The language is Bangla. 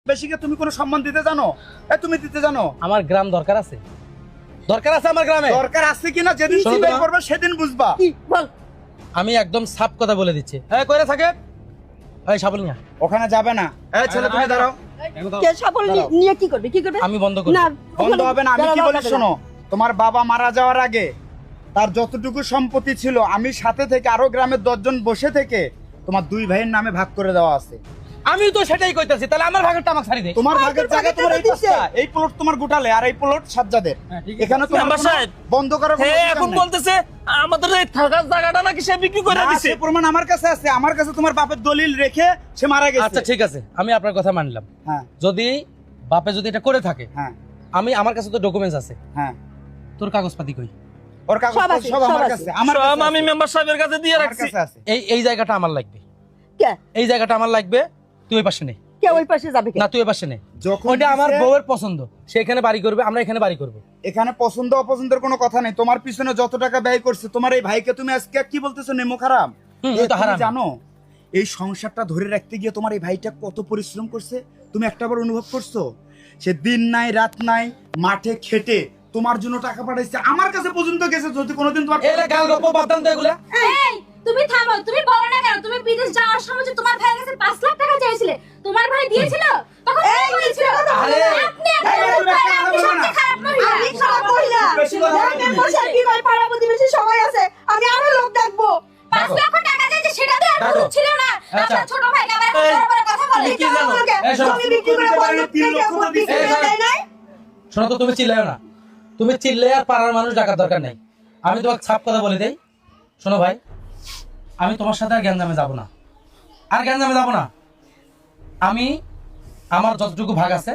বেশিকে তুমি কোনো সম্মান দিতে জানো? তুমি দিতে জানো? আমার গ্রাম দরকার আছে আমার গ্রামে। দরকার আছে কিনা যেদিন চিন্তা করবে সেদিন বুঝবা। কি বল? আমি একদম সাফ কথা বলে দিচ্ছি। কইরা থাকে এই সাবল নিয়া ওখানে যাবে না। ছেলে তুমি দাঁড়াও। কে সাবল নিয়ে কি করবে? কি করবে? আমি বন্ধ করব। না বন্ধ হবে না। আমি কি বলি শোনো, তোমার বাবা মারা যাওয়ার আগে তার যতটুকু সম্পত্তি ছিল আমি সাথে থেকে আরো গ্রামের 10 জন বসে থেকে তোমার দুই ভাইয়ের নামে ভাগ করে দেওয়া আছে। আমি তো সেটাই কইতাছি, তাহলে আমার ভাগেরটা আমাকে ছাড়ি দে। তোমার ভাগের জায়গা তোমার এই পাশটা, এই প্লট তোমার গোটালে আর এই প্লট সাজ্জাদের। এখানে তো মেম্বার সাহেব, বন্ধ করার কোনো এখন অধিকার নেই। বলতেছে আমাদের এই থাকার জায়গাটা নাকি সে বিক্রি করে না, দিছে। সে প্রমাণ আমার কাছে আছে। আমার কাছে তোমার বাপের দলিল রেখে সে মারা গেছে। আচ্ছা ঠিক আছে, আমি আপনার কথা মানলাম। হ্যাঁ যদি বাপে যদি এটা করে থাকে, হ্যাঁ আমার কাছে তো ডকুমেন্টস আছে। হ্যাঁ, তোর কাগজপাতি কই? ওর কাগজ সব আছে, সব আমার সব কাছে। আছে। আমার সব কাছে আমি আছে। মেম্বার সাহেবের কাছে দিয়ে আমার রাখছি। কাছে আছে। এই জায়গাটা আমার লাগবে। কে? এই জায়গাটা আমার লাগবে। তুই ওই পাশে নে। কে ওই পাশে যাবে কে? না তুই ওই পাশে নে। যখন ওইটা আমার দিছে, বউয়ের পছন্দ। সে এখানে বাড়ি করবে, আমরা এখানে বাড়ি করব। এখানে পছন্দ অপছন্দের কোনো কথা নেই। তোমার পিছনে যত টাকা ব্যয় করছে তোমার এই ভাইকে তুমি আজকে কি বলতেছো নেমো খারাপ? ওই তো তুমি হারামি। জানো এই সংসারটা ধরে রাখতে গিয়ে তোমার এই ভাইটা কত পরিশ্রম করছে তুমি একটাবার অনুভব করছো? সে দিন নাই রাত নাই মাঠে খেটে তোমার জন্য টাকা পাঠাইছে, আমার কাছে পর্যন্ত গেছে। যদি কোনোদিন তোমার এলে গাল গপ্প বাদাম তো এগুলা। এই তুমি থামো, তুমি বলো না কেন তুমি বিদেশ যাওয়ার সময় যে তোমার ভাইয়ের কাছে 5 লাখ টাকা চাইছিলে, তোমার ভাই দিয়েছিল? তখন কি বলেছিল? আরে, আপনি আপনি সবচেয়ে খারাপ মহিলা। আমি খারাপ মহিলা। বেশি কথা বলবি। দেখেন বসে কি করে, পাড়া প্রতিবেশী সবাই আছে। আমি আরো লোক ডাকবো। 5 লক্ষ টাকা চাইছে সেটা তো আর ডাকো। উচিত ছিল না। আচ্ছা। আপনার ছোট ভাই আবার এই, বড় বড় কথা বলে। তুমি কি জানো? এই শোনো। আমি বিক্রি করে বন্ধক থেকে ভোট বিক্রি করে দেয় নাই? শোনো তো, তুমি চিল্লাও না। তুমি চিল্লে আর পাড়ার মানুষ ডাকার দরকার নাই। আমি তোমাকে সাফ কথা বলে দেই। শোনো ভাই, আমি তোমার সাথে আর গ্যাঞ্জামে যাব না। আমি আমার যতটুকু ভাগ আছে